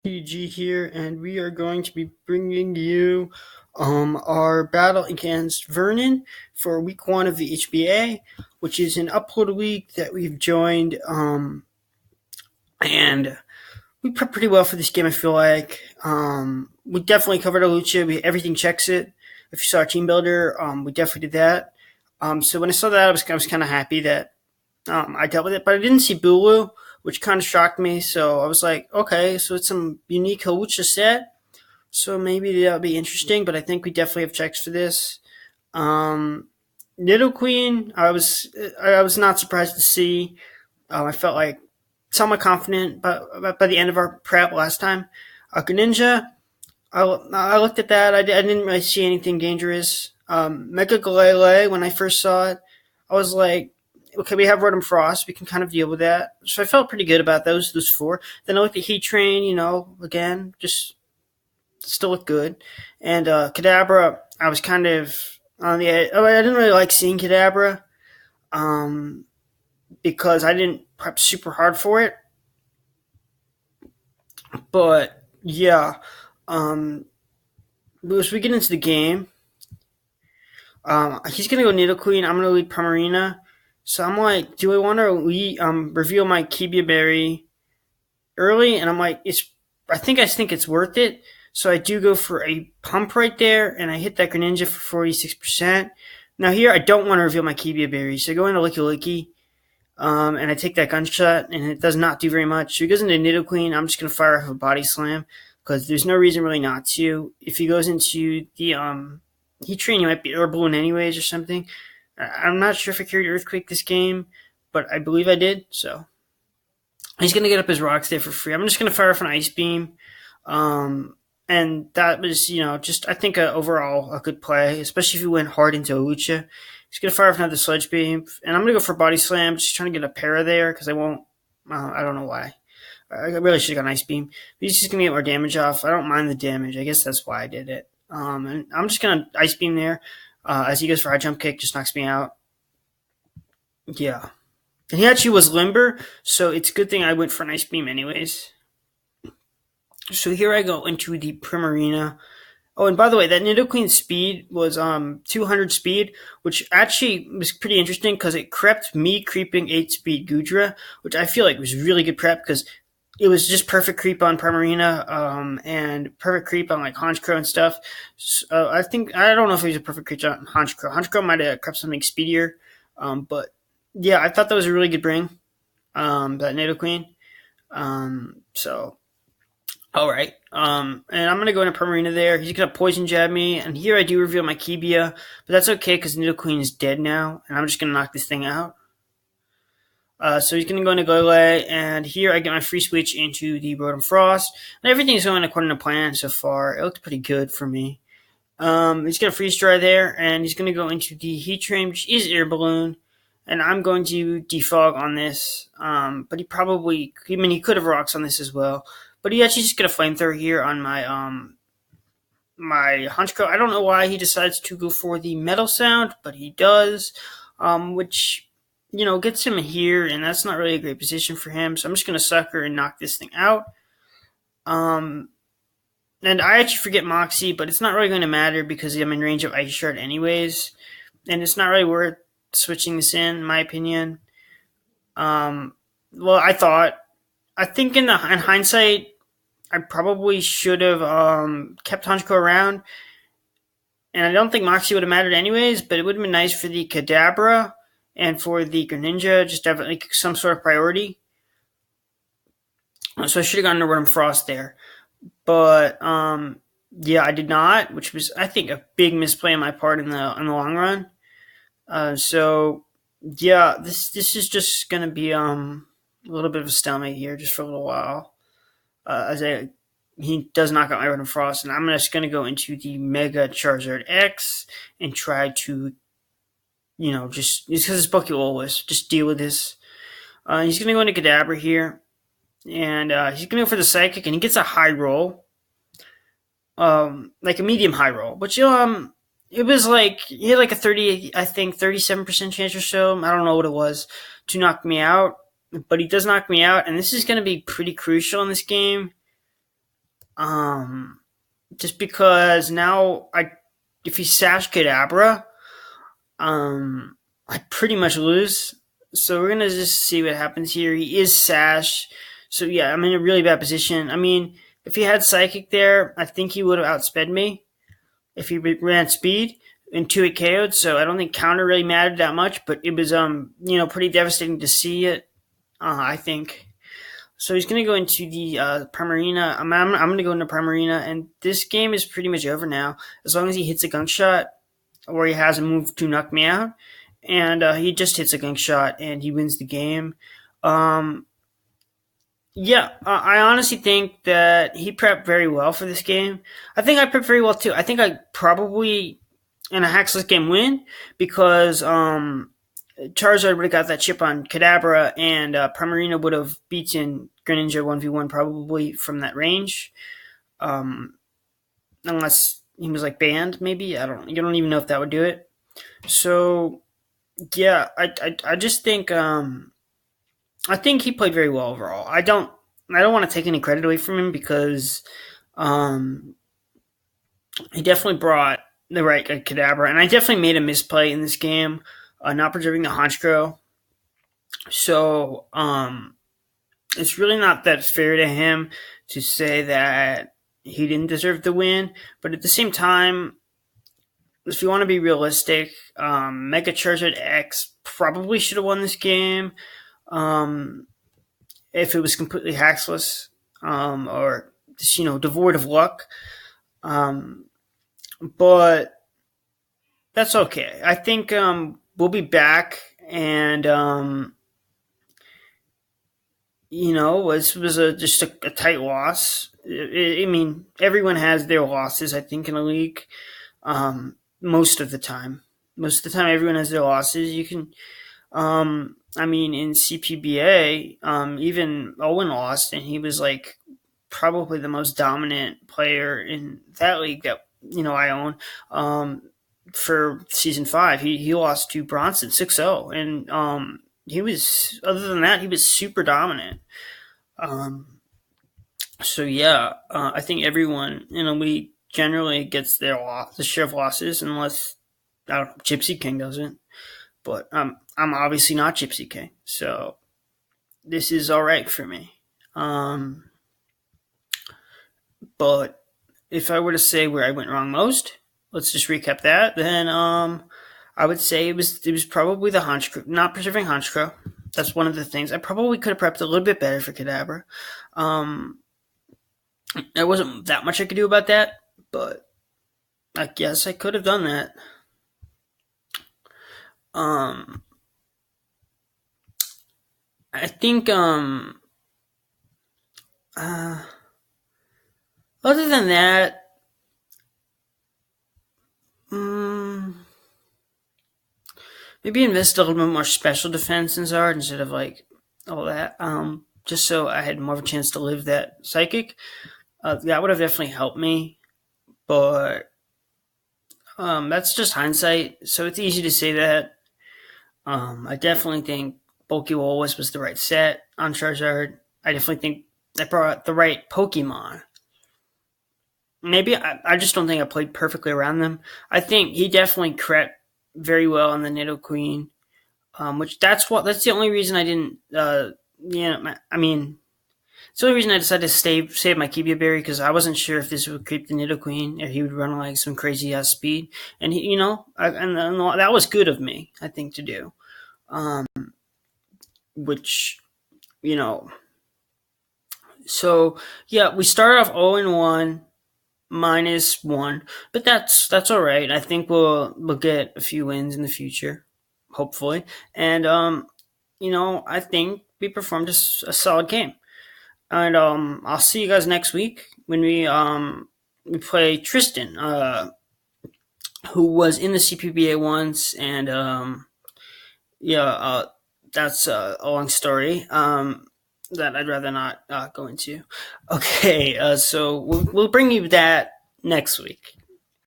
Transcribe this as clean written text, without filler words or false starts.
PG here, and we are going to be bringing you our battle against Vernon for week 1 of the HBA, which is an upload league that we've joined, and we prepped pretty well for this game. I feel like we definitely covered our lucha. Everything checks it. If you saw our team builder, we definitely did that. So when I saw that, I was kind of happy that I dealt with it, but I didn't see Bulu, which kind of shocked me. So I was like, okay, so it's some unique Halucha set. So maybe that'll be interesting, but I think we definitely have checks for this. Nido Queen, I was not surprised to see. I felt like somewhat confident, but by the end of our prep last time, Greninja, I looked at that. I didn't really see anything dangerous. Mega Galele, when I first saw it, I was like, okay, we have Rotom Frost. We can kind of deal with that. So I felt pretty good about those four. Then I looked at Heat Train, again, just still look good. And Kadabra, I was kind of on the edge. I didn't really like seeing Kadabra because I didn't prep super hard for it. But yeah, as we get into the game, he's going to go Nidoqueen. I'm going to lead Primarina. So I'm like, do I want to reveal my Kibia Berry early? And I'm like, I think it's worth it. So I do go for a pump right there, and I hit that Greninja for 46%. Now here, I don't want to reveal my Kibia Berry, so I go into Licky Licky, and I take that gunshot, and it does not do very much. So he goes into Nidoqueen. I'm just going to fire off a Body Slam, because there's no reason really not to. If he goes into the Heat Train, you might be Air Balloon anyways or something. I'm not sure if I carried Earthquake this game, but I believe I did, so he's going to get up his rocks there for free. I'm just going to fire off an Ice Beam. And that was, just I think overall a good play, especially if you went hard into a Lucha. He's going to fire off another Sludge Beam, and I'm going to go for Body Slam, just trying to get a para there because I won't. I don't know why. I really should have got an Ice Beam. But he's just going to get more damage off. I don't mind the damage. I guess that's why I did it. And I'm just going to Ice Beam there. As he goes for High Jump Kick, just knocks me out. Yeah. And he actually was limber, so it's a good thing I went for an Ice Beam anyways. So here I go into the Primarina. Oh, and by the way, that Nidoqueen speed was 200 speed, which actually was pretty interesting because it crept me creeping 8 speed Gudra, which I feel like was really good prep because it was just perfect creep on Primarina and perfect creep on like Honchkrow and stuff. So, I don't know if it was a perfect creep on Honchkrow. Honchkrow might have crept something speedier, but yeah, I thought that was a really good bring, that Nidoqueen. So all right. And I'm going to go into Primarina there. He's going to Poison Jab me. And here I do reveal my Kibia. But that's okay because Nidoqueen is dead now. And I'm just going to knock this thing out. So he's going to go into Golele. And here I get my free switch into the Rotom Frost. And everything's going according to plan so far. It looked pretty good for me. He's going to Freeze Dry there. And he's going to go into the Heat Train, which is Air Balloon. And I'm going to Defog on this. But he could have Rocks on this as well. But he actually just get a Flamethrower here on my my Honchkrow. I don't know why he decides to go for the Metal Sound, but he does, which, gets him here, and that's not really a great position for him. So I'm just going to Sucker and knock this thing out. And I actually forget Moxie, but it's not really going to matter because I'm in range of Ice Shard anyways. And it's not really worth switching this in my opinion. Well, I think in hindsight, I probably should have kept Honchkrow around. And I don't think Moxie would have mattered anyways, but it would have been nice for the Kadabra and for the Greninja, just to have like some sort of priority. So I should have gone to Rotom Frost there. But yeah, I did not, which was, I think, a big misplay on my part in the long run. So yeah, this is just gonna be a little bit of a stalemate here, just for a little while. He does knock out my Rotom Frost, and I'm just gonna go into the Mega Charizard X and try to, just because it's Pokeolus, just deal with this. He's gonna go into Kadabra here, and he's gonna go for the Psychic, and he gets a high roll, like a medium high roll, which it was like he had like a 37% chance or so. I don't know what it was to knock me out, but he does knock me out, and this is going to be pretty crucial in this game Just because now if he sash Kadabra, I pretty much lose. So we're gonna just see what happens here. He is sash, so yeah, I'm in a really bad position. I mean, if he had Psychic there, I think he would have outsped me if he ran speed and 2-hit KO'd. So I don't think counter really mattered that much, but it was pretty devastating to see it. I think. So he's going to go into the Primarina. I'm going to go into Primarina, and this game is pretty much over now. As long as he hits a gunk shot, or he has a move to knock me out, and he just hits a gunk shot, and he wins the game. I honestly think that he prepped very well for this game. I think I prepped very well, too. I think I probably, in a Haxless game, win, because Charizard would have got that chip on Kadabra, and Primarina would have beaten Greninja 1v1 probably from that range. Unless he was like banned, maybe. You don't even know if that would do it. So yeah, I just think I think he played very well overall. I don't want to take any credit away from him, because he definitely brought the right Kadabra, and I definitely made a misplay in this game. Not preserving the Honchkrow. So, it's really not that fair to him to say that he didn't deserve the win. But at the same time, if you want to be realistic, Mega Charizard X probably should have won this game if it was completely haxless or just, devoid of luck. But that's okay. I think we'll be back, and was just a tight loss. I mean, everyone has their losses, I think, in a league. Most of the time, everyone has their losses. You can, in CPBA, even Owen lost, and he was like probably the most dominant player in that league that I own. For season 5, he lost to Bronson 6-0, and he was, other than that, he was super dominant. So yeah, I think everyone in a league generally gets the share of losses, unless Gypsy King doesn't. But I'm obviously not Gypsy King, so this is all right for me. But if I were to say where I went wrong most, let's just recap that. Then I would say it was probably the Honchkrow, not preserving Honchkrow. That's one of the things. I probably could have prepped a little bit better for Kadabra. There wasn't that much I could do about that, but I guess I could have done that. I think other than that, maybe invest a little bit more special defense in Zard instead of like all that. Just so I had more of a chance to live that Psychic. That would have definitely helped me, but that's just hindsight. So it's easy to say that. I definitely think Bulky Walrus was the right set on Charizard. I definitely think I brought the right Pokemon. Maybe I just don't think I played perfectly around them. I think he definitely crept very well on the Nidoqueen, which that's the only reason I didn't. It's the only reason I decided to save my Kibia Berry, because I wasn't sure if this would creep the Nidoqueen, or he would run like some crazy ass speed, and he, and that was good of me, I think, to do. Which, so yeah, we started off 0-1. -1, but that's all right. I think we'll get a few wins in the future, hopefully. And I think we performed a solid game. And I'll see you guys next week when we play Tristan, who was in the CPBA once, and that's a long story. That I'd rather not go into. Okay, so we'll bring you that next week.